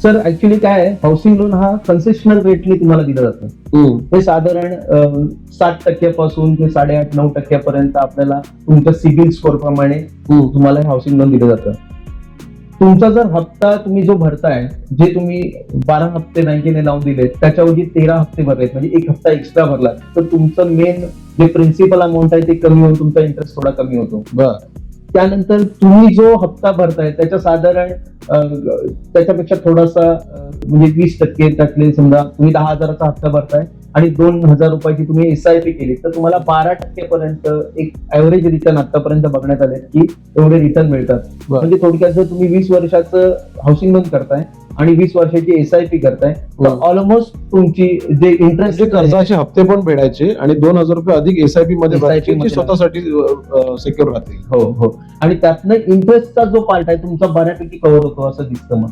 Sir actually काय आहे, housing loan हा कन्सेशनल रेटने तुम्हाला दिलं जातं. हे साधारण 7% पासून ते 8.5-9% पर्यंत आपल्याला तुमच्या सिबिल स्कोर प्रमाणे तुम्हाला हे हाऊसिंग लोन दिलं जातं. तुमचा जर हप्ता तुम्ही जो भरताय, जे तुम्ही 12 हप्ते बँकेने लावून दिले त्याच्याऐवजी 13 हप्ते भरलेत, म्हणजे एक हप्ता एक्स्ट्रा भरला, तर तुमचं मेन जे प्रिन्सिपल अमाऊंट आहे ते कमी होऊन तुमचा इंटरेस्ट थोडा कमी होतो. त्यानंतर तुम्ही जो हप्ता भरताय त्याच्या साधारण त्याच्यापेक्षा थोडासा म्हणजे 20% त्यातले समजा तुम्ही 10,000चा हप्ता भरताय आणि 2,000 रुपयाची तुम्ही एसआयपी केली तर तुम्हाला 12% पर्यंत एक ऍव्हरेज रिटर्न आतापर्यंत बघण्यात आले की एवढे रिटर्न मिळतात. म्हणजे थोडक्यात जर तुम्ही 20 वर्षाचं हाऊसिंग लोन करताय आणि 20 वर्षाची एसआयपी करताय तर ऑलमोस्ट तुमची जे इंटरेस्ट कर्जाचे हप्ते पण फेडायचे आणि 2,000 रुपये अधिक एसआयपी मध्ये भरायचे, मध्ये जे स्वतःसाठी सिक्युअर राहतील. हो आणि त्यातनं इंटरेस्टचा जो पार्ट आहे तुमचा बऱ्यापैकी कव्हर होतो असं दिसतं. मग